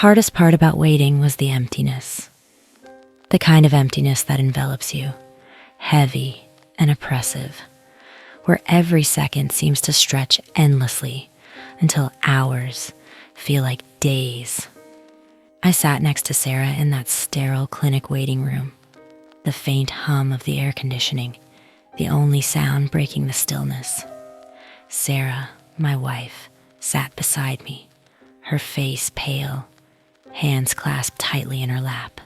hardest part about waiting was the emptiness. The kind of emptiness that envelops you, heavy and oppressive, where every second seems to stretch endlessly until hours feel like days. I sat next to Sarah in that sterile clinic waiting room, the faint hum of the air conditioning, the only sound breaking the stillness. Sarah, my wife, sat beside me, her face pale, hands clasped tightly in her lap.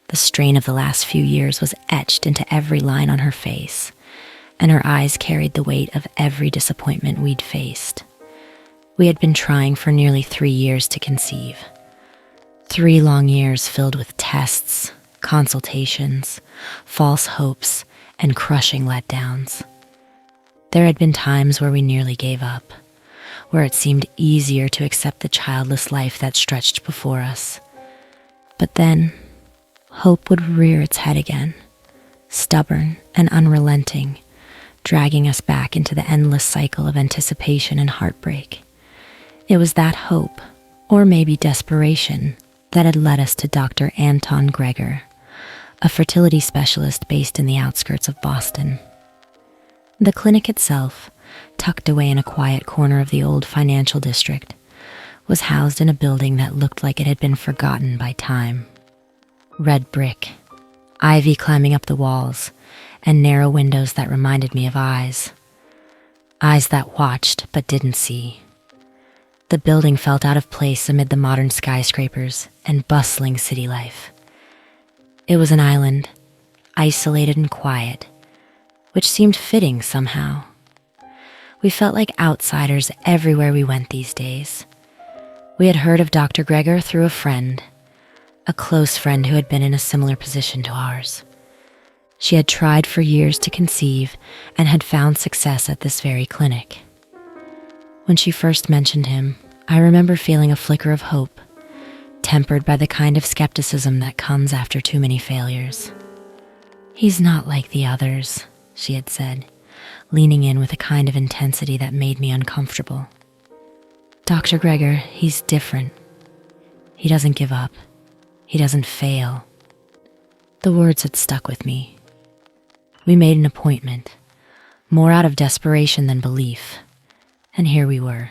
The strain of the last few years was etched into every line on her face, and her eyes carried the weight of every disappointment we'd faced. We had been trying for nearly 3 years to conceive. 3 long years filled with tests, consultations, false hopes, and crushing letdowns. There had been times where we nearly gave up, where it seemed easier to accept the childless life that stretched before us. But then, hope would rear its head again, stubborn and unrelenting, dragging us back into the endless cycle of anticipation and heartbreak. It was that hope, or maybe desperation, that had led us to Dr. Anton Gregor, a fertility specialist based in the outskirts of Boston. The clinic itself, tucked away in a quiet corner of the old financial district, was housed in a building that looked like it had been forgotten by time. Red brick, ivy climbing up the walls, and narrow windows that reminded me of eyes. Eyes that watched but didn't see. The building felt out of place amid the modern skyscrapers and bustling city life. It was an island, isolated and quiet, which seemed fitting somehow. We felt like outsiders everywhere we went these days. We had heard of Dr. Gregor through a friend, a close friend who had been in a similar position to ours. She had tried for years to conceive and had found success at this very clinic. When she first mentioned him, I remember feeling a flicker of hope, tempered by the kind of skepticism that comes after too many failures. "He's not like the others," she had said, leaning in with a kind of intensity that made me uncomfortable. "Dr. Gregor, he's different. He doesn't give up. He doesn't fail." The words had stuck with me. We made an appointment, more out of desperation than belief. And here we were,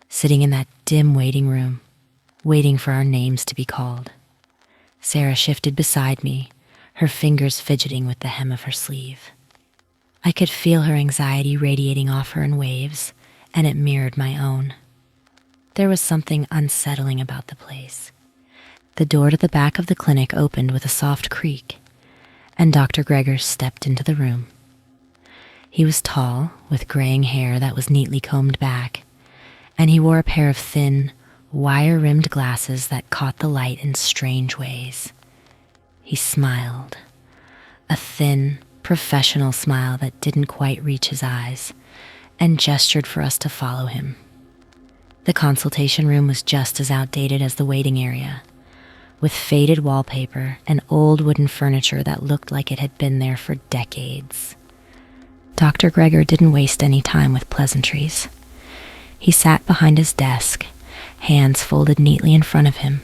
sitting in that dim waiting room, waiting for our names to be called. Sarah shifted beside me, her fingers fidgeting with the hem of her sleeve. I could feel her anxiety radiating off her in waves, and it mirrored my own. There was something unsettling about the place. The door to the back of the clinic opened with a soft creak, and Dr. Gregor stepped into the room. He was tall, with graying hair that was neatly combed back, and he wore a pair of thin, wire-rimmed glasses that caught the light in strange ways. He smiled, a thin, professional smile that didn't quite reach his eyes, and gestured for us to follow him. The consultation room was just as outdated as the waiting area, with faded wallpaper and old wooden furniture that looked like it had been there for decades. Dr. Gregor didn't waste any time with pleasantries. He sat behind his desk, hands folded neatly in front of him,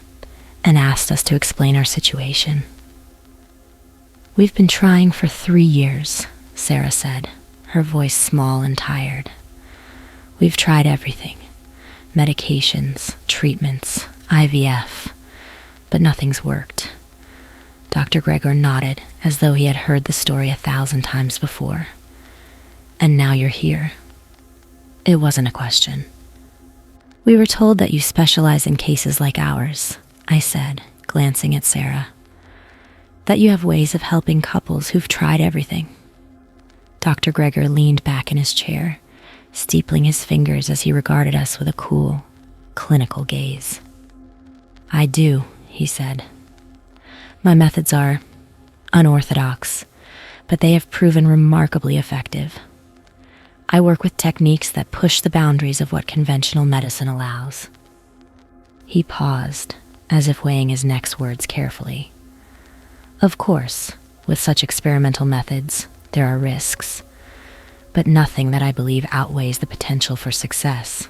and asked us to explain our situation. "We've been trying for 3 years," Sarah said, her voice small and tired. "We've tried everything. Medications, treatments, IVF, but nothing's worked." Dr. Gregor nodded as though he had heard the story 1,000 times before. "And now you're here." It wasn't a question. "We were told that you specialize in cases like ours," I said, glancing at Sarah. "That you have ways of helping couples who've tried everything." Dr. Gregor leaned back in his chair, steepling his fingers as he regarded us with a cool, clinical gaze. "I do," he said. "My methods are unorthodox, but they have proven remarkably effective. I work with techniques that push the boundaries of what conventional medicine allows." He paused, as if weighing his next words carefully. "Of course, with such experimental methods, there are risks, but nothing that I believe outweighs the potential for success."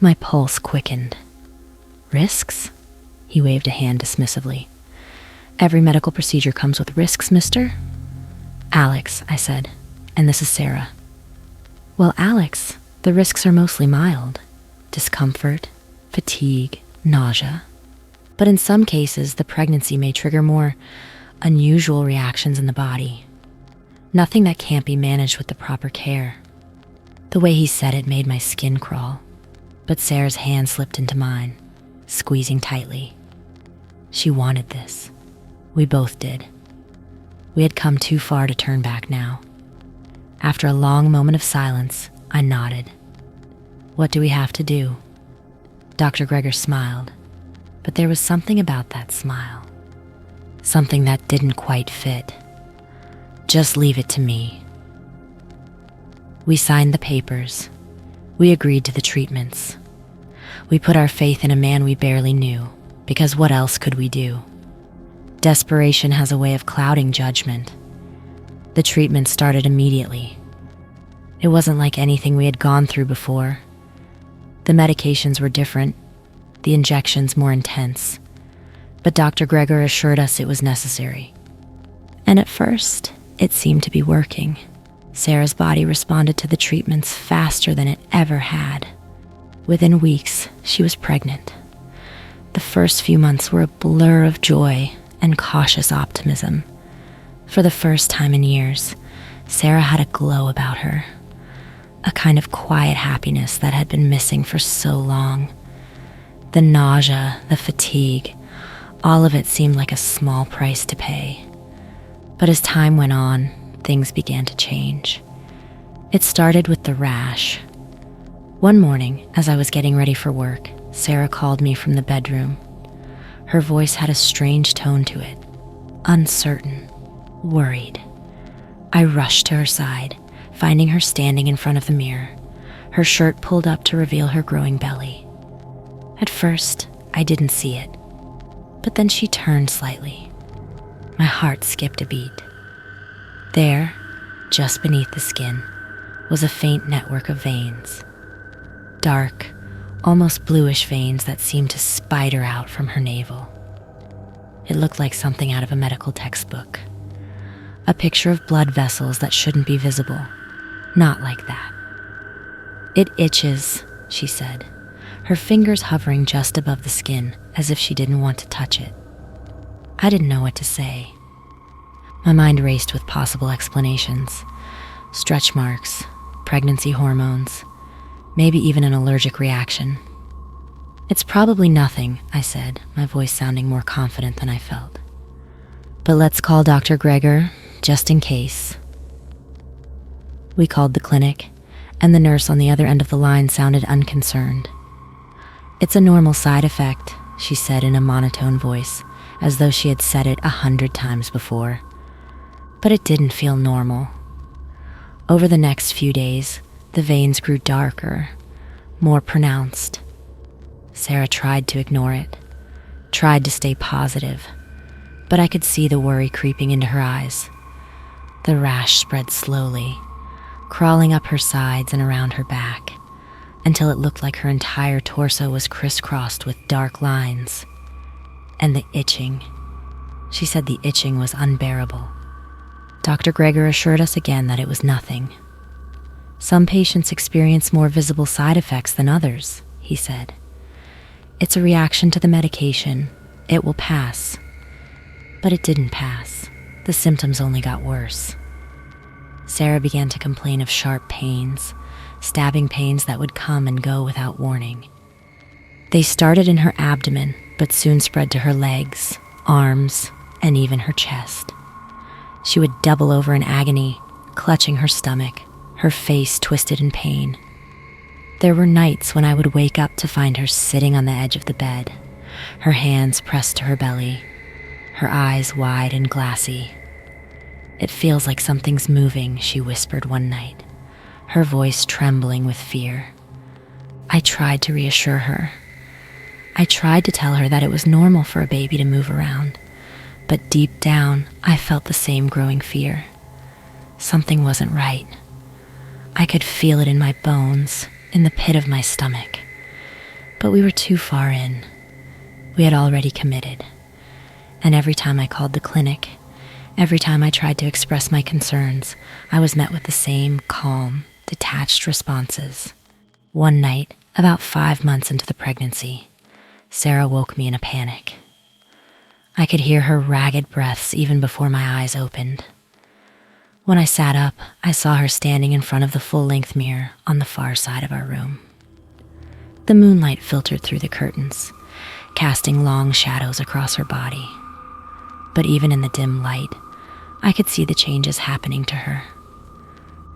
My pulse quickened. "Risks?" He waved a hand dismissively. Every medical procedure comes with risks, mister. Alex, I said, and this is Sarah. Well, Alex, the risks are mostly mild. Discomfort, fatigue, nausea. But in some cases, the pregnancy may trigger more unusual reactions in the body. Nothing that can't be managed with the proper care. The way he said it made my skin crawl, but Sarah's hand slipped into mine, squeezing tightly. She wanted this. We both did. We had come too far to turn back now. After a long moment of silence, I nodded. What do we have to do? Dr. Gregor smiled, but there was something about that smile. Something that didn't quite fit. Just leave it to me. We signed the papers. We agreed to the treatments. We put our faith in a man we barely knew, because what else could we do? Desperation has a way of clouding judgment. The treatment started immediately. It wasn't like anything we had gone through before. The medications were different, the injections more intense, but Dr. Gregor assured us it was necessary. And at first, it seemed to be working. Sarah's body responded to the treatments faster than it ever had. Within weeks, she was pregnant. The first few months were a blur of joy and cautious optimism. For the first time in years, Sarah had a glow about her, a kind of quiet happiness that had been missing for so long. The nausea, the fatigue, all of it seemed like a small price to pay. But as time went on, things began to change. It started with the rash. One morning, as I was getting ready for work, Sarah called me from the bedroom. Her voice had a strange tone to it, uncertain, worried. I rushed to her side, finding her standing in front of the mirror, her shirt pulled up to reveal her growing belly. At first, I didn't see it, but then she turned slightly. My heart skipped a beat. There, just beneath the skin, was a faint network of veins. Dark, almost bluish veins that seemed to spider out from her navel. It looked like something out of a medical textbook. A picture of blood vessels that shouldn't be visible. Not like that. It itches, she said, her fingers hovering just above the skin as if she didn't want to touch it. I didn't know what to say. My mind raced with possible explanations. Stretch marks, pregnancy hormones, maybe even an allergic reaction. It's probably nothing, I said, my voice sounding more confident than I felt. But let's call Dr. Gregor, just in case. We called the clinic, and the nurse on the other end of the line sounded unconcerned. It's a normal side effect, she said in a monotone voice, as though she had said it 100 times before. But it didn't feel normal. Over the next few days, the veins grew darker, more pronounced. Sarah tried to ignore it, tried to stay positive, but I could see the worry creeping into her eyes. The rash spread slowly, crawling up her sides and around her back, until it looked like her entire torso was crisscrossed with dark lines. And the itching. She said the itching was unbearable. Dr. Gregor assured us again that it was nothing. Some patients experience more visible side effects than others, he said. It's a reaction to the medication. It will pass. But it didn't pass. The symptoms only got worse. Sarah began to complain of sharp pains, stabbing pains that would come and go without warning. They started in her abdomen, but soon spread to her legs, arms, and even her chest. She would double over in agony, clutching her stomach, her face twisted in pain. There were nights when I would wake up to find her sitting on the edge of the bed, her hands pressed to her belly, her eyes wide and glassy. It feels like something's moving, she whispered one night, her voice trembling with fear. I tried to reassure her. I tried to tell her that it was normal for a baby to move around, but deep down, I felt the same growing fear. Something wasn't right. I could feel it in my bones, in the pit of my stomach. But we were too far in. We had already committed. And every time I called the clinic, every time I tried to express my concerns, I was met with the same calm, detached responses. One night, about 5 months into the pregnancy, Sarah woke me in a panic. I could hear her ragged breaths even before my eyes opened. When I sat up, I saw her standing in front of the full-length mirror on the far side of our room. The moonlight filtered through the curtains, casting long shadows across her body. But even in the dim light, I could see the changes happening to her.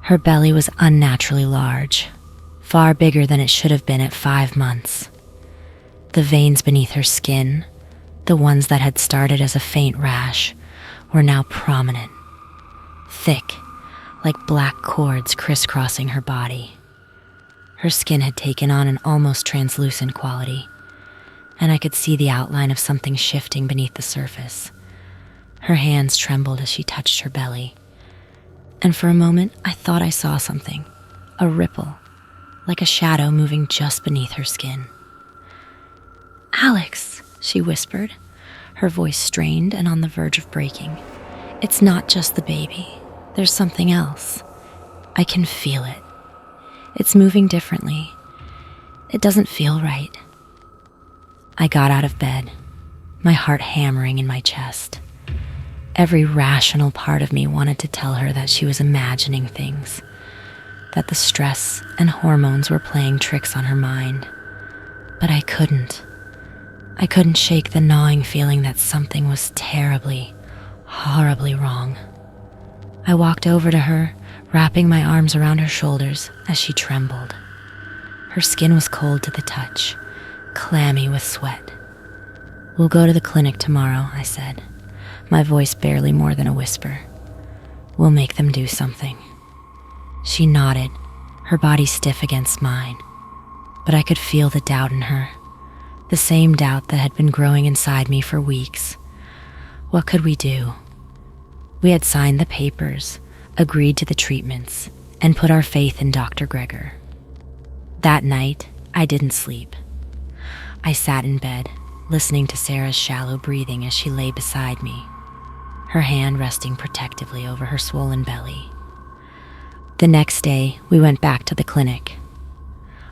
Her belly was unnaturally large, far bigger than it should have been at 5 months. The veins beneath her skin, the ones that had started as a faint rash, were now prominent, thick, like black cords crisscrossing her body. Her skin had taken on an almost translucent quality, and I could see the outline of something shifting beneath the surface. Her hands trembled as she touched her belly, and for a moment I thought I saw something, a ripple, like a shadow moving just beneath her skin. "Alex," she whispered, her voice strained and on the verge of breaking. "It's not just the baby. There's something else. I can feel it. It's moving differently. It doesn't feel right." I got out of bed, my heart hammering in my chest. Every rational part of me wanted to tell her that she was imagining things, that the stress and hormones were playing tricks on her mind. But I couldn't. I couldn't shake the gnawing feeling that something was terribly, horribly wrong. I walked over to her, wrapping my arms around her shoulders as she trembled. Her skin was cold to the touch, clammy with sweat. "We'll go to the clinic tomorrow," I said, my voice barely more than a whisper. "We'll make them do something." She nodded, her body stiff against mine, but I could feel the doubt in her, the same doubt that had been growing inside me for weeks. What could we do? We had signed the papers, agreed to the treatments, and put our faith in Dr. Greger. That night, I didn't sleep. I sat in bed, listening to Sarah's shallow breathing as she lay beside me, her hand resting protectively over her swollen belly. The next day, we went back to the clinic.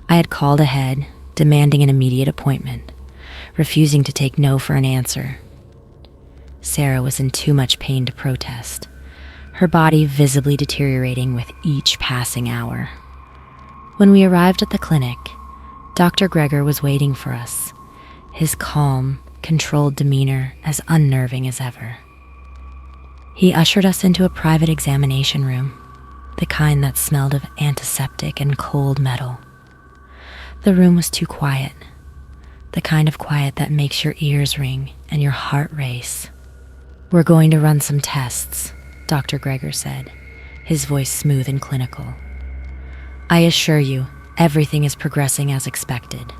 I had called ahead, demanding an immediate appointment, refusing to take no for an answer. Sarah was in too much pain to protest, her body visibly deteriorating with each passing hour. When we arrived at the clinic, Dr. Greger was waiting for us, his calm, controlled demeanor as unnerving as ever. He ushered us into a private examination room, the kind that smelled of antiseptic and cold metal. The room was too quiet, the kind of quiet that makes your ears ring and your heart race. "We're going to run some tests," Dr. Greger said, his voice smooth and clinical. "I assure you, everything is progressing as expected."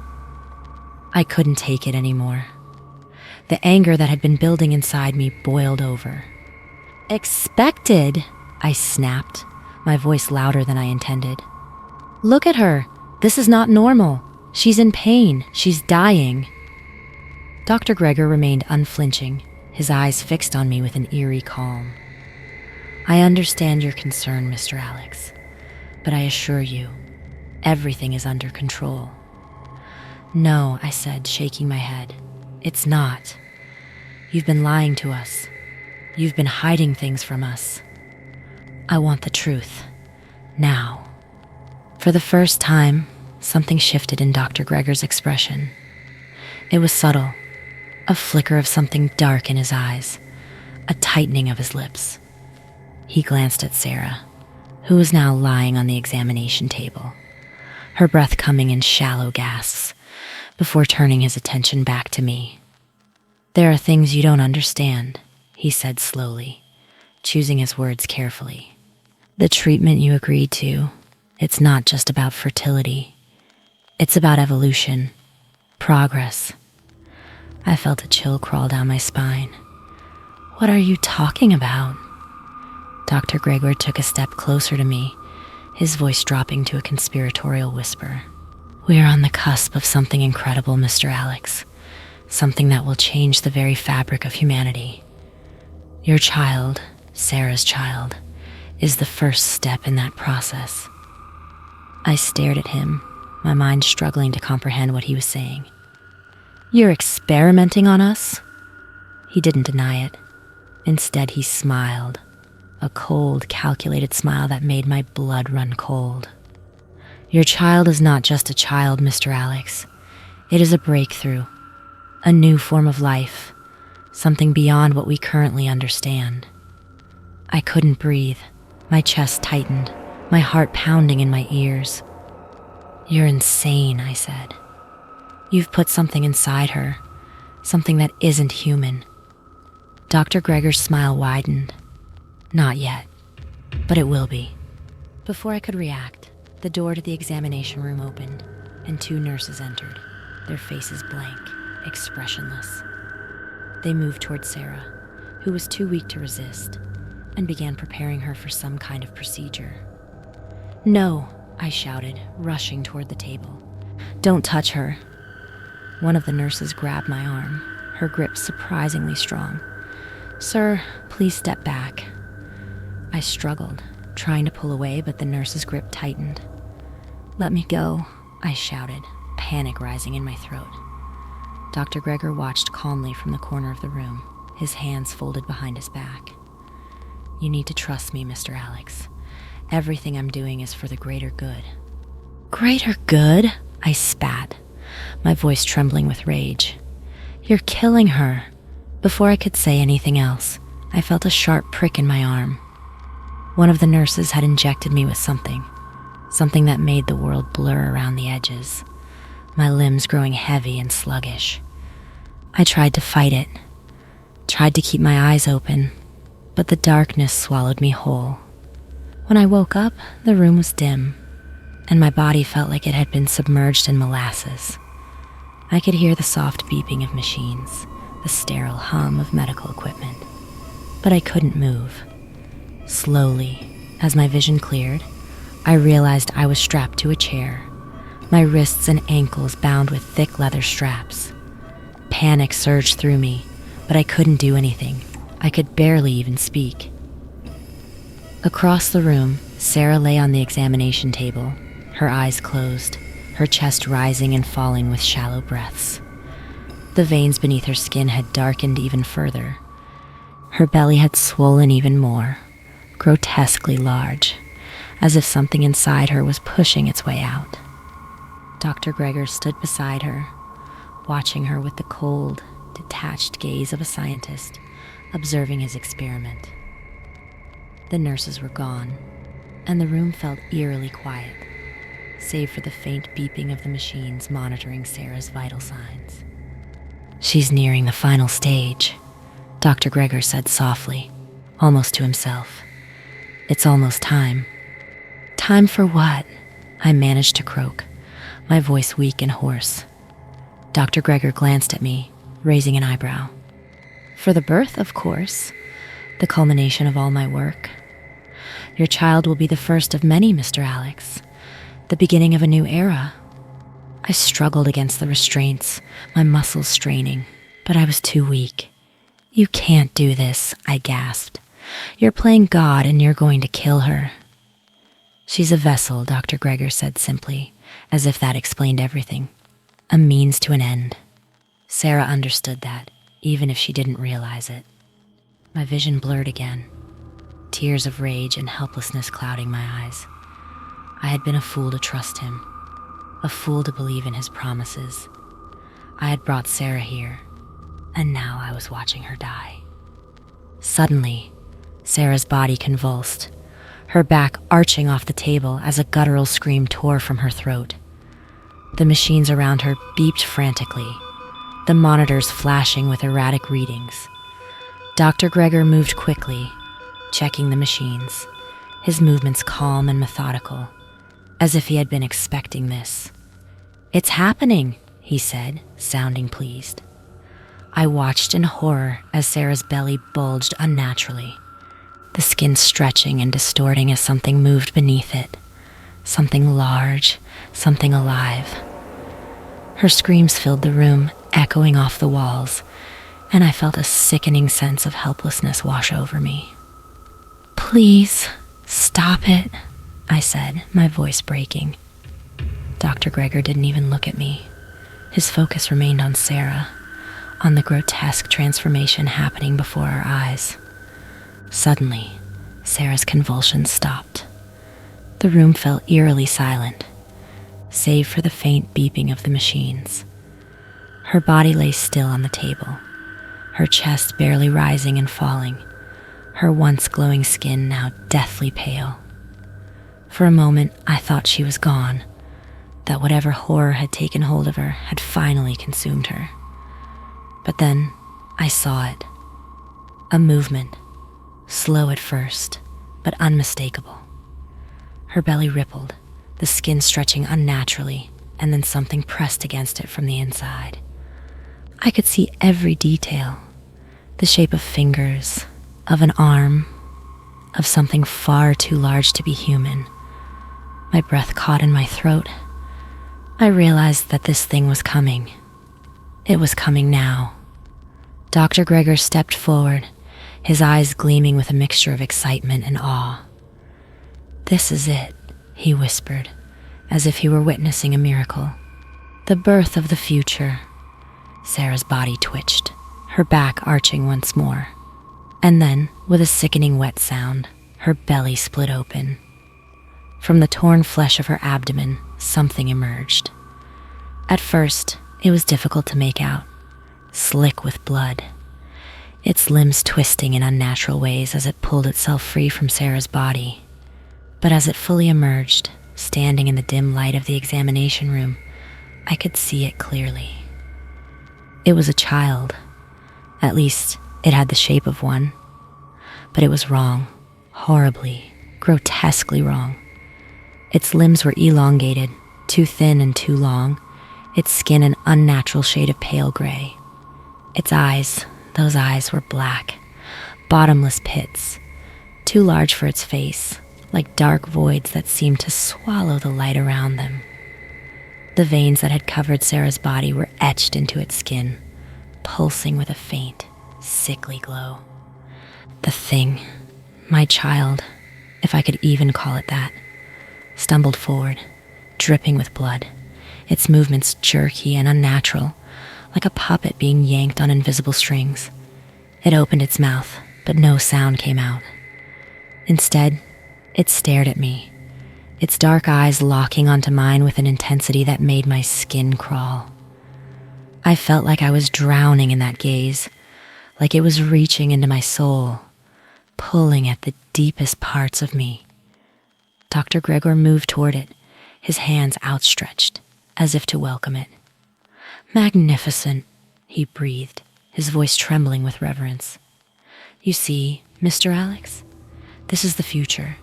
I couldn't take it anymore. The anger that had been building inside me boiled over. "Expected?" I snapped, my voice louder than I intended. "Look at her. This is not normal. She's in pain. She's dying." Dr. Greger remained unflinching, his eyes fixed on me with an eerie calm. "I understand your concern, Mr. Alex, but I assure you, everything is under control." "No," I said, shaking my head. "It's not. You've been lying to us. You've been hiding things from us. I want the truth. Now." For the first time, something shifted in Dr. Greger's expression. It was subtle, a flicker of something dark in his eyes, a tightening of his lips. He glanced at Sarah, who was now lying on the examination table, her breath coming in shallow gasps, before turning his attention back to me. "There are things you don't understand," he said slowly, choosing his words carefully. "The treatment you agreed to, it's not just about fertility. It's about evolution, progress." I felt a chill crawl down my spine. "What are you talking about?" Dr. Greger took a step closer to me, his voice dropping to a conspiratorial whisper. "We are on the cusp of something incredible, Mr. Alex. something that will change the very fabric of humanity. Your child, Sarah's child, is the first step in that process. I stared at him, my mind struggling to comprehend what he was saying. You're experimenting on us? He didn't deny it. Instead, he smiled, a cold, calculated smile that made my blood run cold. Your child is not just a child, Mr. Alex. It is a breakthrough, a new form of life, something beyond what we currently understand. I couldn't breathe. My chest tightened, my heart pounding in my ears. You're insane, I said. You've put something inside her, something that isn't human. Dr. Gregor's smile widened. Not yet, but it will be. Before I could react, the door to the examination room opened, and 2 nurses entered, their faces blank, expressionless. They moved toward Sarah, who was too weak to resist, and began preparing her for some kind of procedure. No, I shouted, rushing toward the table. Don't touch her. One of the nurses grabbed my arm, her grip surprisingly strong. Sir, please step back. I struggled, trying to pull away, but the nurse's grip tightened. Let me go, I shouted, panic rising in my throat. Dr. Gregor watched calmly from the corner of the room, his hands folded behind his back. You need to trust me, Mr. Alex. Everything I'm doing is for the greater good. Greater good? I spat, my voice trembling with rage. You're killing her. Before I could say anything else, I felt a sharp prick in my arm. One of the nurses had injected me with something that made the world blur around the edges, my limbs growing heavy and sluggish. I tried to fight it, tried to keep my eyes open, but the darkness swallowed me whole. When I woke up, the room was dim, and my body felt like it had been submerged in molasses. I could hear the soft beeping of machines, the sterile hum of medical equipment, but I couldn't move. Slowly, as my vision cleared, I realized I was strapped to a chair, my wrists and ankles bound with thick leather straps. Panic surged through me, but I couldn't do anything. I could barely even speak. Across the room, Sarah lay on the examination table, her eyes closed, her chest rising and falling with shallow breaths. The veins beneath her skin had darkened even further. Her belly had swollen even more, grotesquely large, as if something inside her was pushing its way out. Dr. Gregor stood beside her, watching her with the cold, detached gaze of a scientist, observing his experiment. The nurses were gone, and the room felt eerily quiet, save for the faint beeping of the machines monitoring Sarah's vital signs. She's nearing the final stage, Dr. Gregor said softly, almost to himself. It's almost time. Time for what? I managed to croak, my voice weak and hoarse. Dr. Gregor glanced at me, raising an eyebrow. For the birth, of course, the culmination of all my work. Your child will be the first of many, Mr. Alex, the beginning of a new era. I struggled against the restraints, my muscles straining, but I was too weak. You can't do this, I gasped. You're playing God and you're going to kill her. She's a vessel, Dr. Gregor said simply, as if that explained everything. A means to an end. Sarah understood that, even if she didn't realize it. My vision blurred again, tears of rage and helplessness clouding my eyes. I had been a fool to trust him, a fool to believe in his promises. I had brought Sarah here, and now I was watching her die. Suddenly, Sarah's body convulsed, her back arching off the table as a guttural scream tore from her throat. The machines around her beeped frantically, the monitors flashing with erratic readings. Dr. Gregor moved quickly, checking the machines, his movements calm and methodical, as if he had been expecting this. It's happening, he said, sounding pleased. I watched in horror as Sarah's belly bulged unnaturally, the skin stretching and distorting as something moved beneath it, something large, something alive. Her screams filled the room, echoing off the walls, and I felt a sickening sense of helplessness wash over me. "Please, stop it," I said, my voice breaking. Dr. Gregor didn't even look at me. His focus remained on Sarah, on the grotesque transformation happening before our eyes. Suddenly, Sarah's convulsions stopped. The room fell eerily silent, save for the faint beeping of the machines. Her body lay still on the table, her chest barely rising and falling, her once glowing skin now deathly pale. For a moment, I thought she was gone, that whatever horror had taken hold of her had finally consumed her. But then I saw it. A movement, slow at first, but unmistakable. Her belly rippled, the skin stretching unnaturally, and then something pressed against it from the inside. I could see every detail, the shape of fingers, of an arm, of something far too large to be human. My breath caught in my throat. I realized that this thing was coming. It was coming now. Dr. Gregor stepped forward, his eyes gleaming with a mixture of excitement and awe. "This is it," he whispered, as if he were witnessing a miracle. "The birth of the future." Sarah's body twitched, her back arching once more. And then, with a sickening wet sound, her belly split open. From the torn flesh of her abdomen, something emerged. At first, it was difficult to make out, slick with blood, its limbs twisting in unnatural ways as it pulled itself free from Sarah's body. But as it fully emerged, standing in the dim light of the examination room, I could see it clearly. It was a child. At least, it had the shape of one. But it was wrong, horribly, grotesquely wrong. Its limbs were elongated, too thin and too long, its skin an unnatural shade of pale gray. Its eyes, those eyes were black, bottomless pits, too large for its face, like dark voids that seemed to swallow the light around them. The veins that had covered Sarah's body were etched into its skin, pulsing with a faint, sickly glow. The thing, my child, if I could even call it that, stumbled forward, dripping with blood, its movements jerky and unnatural, like a puppet being yanked on invisible strings. It opened its mouth, but no sound came out. Instead, it stared at me, its dark eyes locking onto mine with an intensity that made my skin crawl. I felt like I was drowning in that gaze, like it was reaching into my soul, pulling at the deepest parts of me. Dr. Gregor moved toward it, his hands outstretched, as if to welcome it. "Magnificent," he breathed, his voice trembling with reverence. "You see, Mr. Alex, this is the future.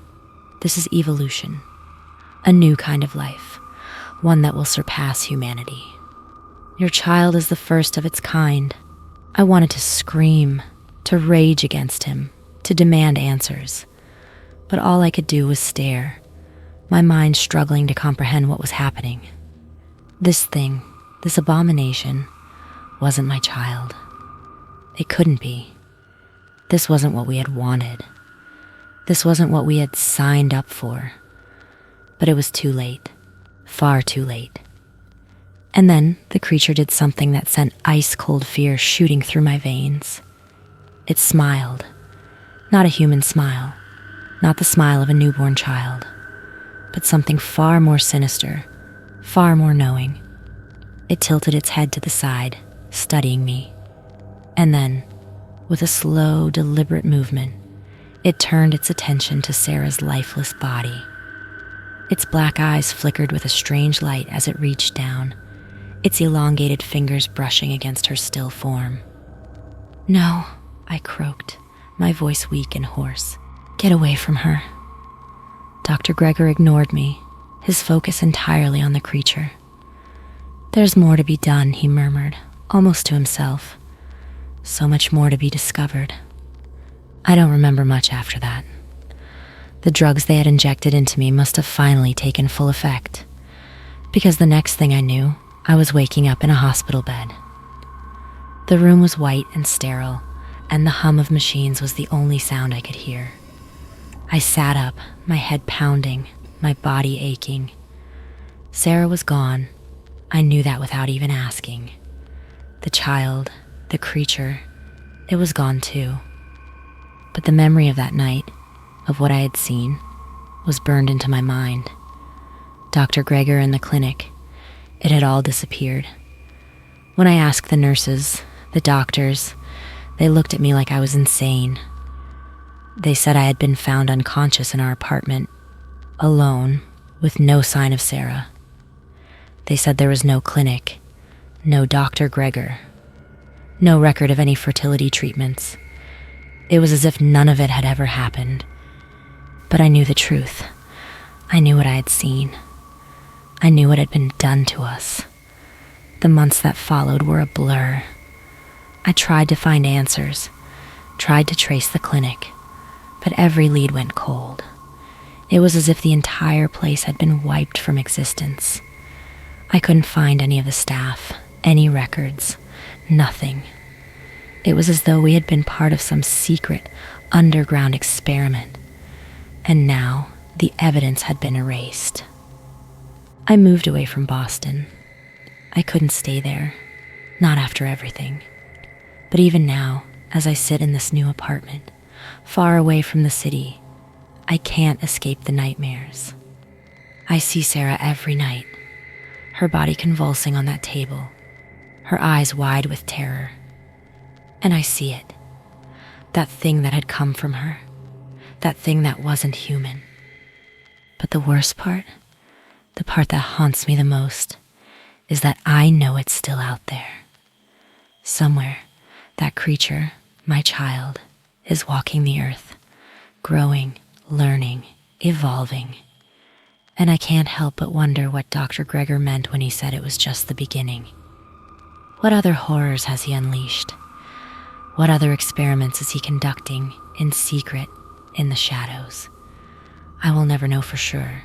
This is evolution. A new kind of life, one that will surpass humanity. Your child is the first of its kind." I wanted to scream, to rage against him, to demand answers. But all I could do was stare, my mind struggling to comprehend what was happening. This thing, this abomination, wasn't my child. It couldn't be. This wasn't what we had wanted. This wasn't what we had signed up for. But it was too late, far too late. And then the creature did something that sent ice-cold fear shooting through my veins. It smiled. Not a human smile, not the smile of a newborn child, but something far more sinister, far more knowing. It tilted its head to the side, studying me. And then, with a slow, deliberate movement, it turned its attention to Sarah's lifeless body. Its black eyes flickered with a strange light as it reached down, its elongated fingers brushing against her still form. "No," I croaked, my voice weak and hoarse. "Get away from her." Dr. Gregor ignored me, his focus entirely on the creature. "There's more to be done," he murmured, almost to himself. "So much more to be discovered." I don't remember much after that. The drugs they had injected into me must have finally taken full effect, because the next thing I knew, I was waking up in a hospital bed, The room was white and sterile, and the hum of machines was the only sound I could hear. I sat up, my head pounding, my body aching. Sarah was gone. I knew that without even asking. The child, the creature, it was gone too. But the memory of that night, of what I had seen, was burned into my mind. Dr. Gregor and the clinic, it had all disappeared. When I asked the nurses, the doctors, they looked at me like I was insane. They said I had been found unconscious in our apartment, alone, with no sign of Sarah. They said there was no clinic, no Dr. Gregor, no record of any fertility treatments. It was as if none of it had ever happened. But I knew the truth. I knew what I had seen. I knew what had been done to us. The months that followed were a blur. I tried to find answers, tried to trace the clinic, but every lead went cold. It was as if the entire place had been wiped from existence. I couldn't find any of the staff, any records, nothing. It was as though we had been part of some secret, underground experiment, and now the evidence had been erased. I moved away from Boston. I couldn't stay there, not after everything. But even now, as I sit in this new apartment, far away from the city, I can't escape the nightmares. I see Sarah every night, her body convulsing on that table, her eyes wide with terror. And I see it, that thing that had come from her, that thing that wasn't human. But the worst part, the part that haunts me the most, is that I know it's still out there. Somewhere, that creature, my child, is walking the earth, growing, learning, evolving. And I can't help but wonder what Dr. Gregor meant when he said it was just the beginning. What other horrors has he unleashed? What other experiments is he conducting in secret, in the shadows? I will never know for sure.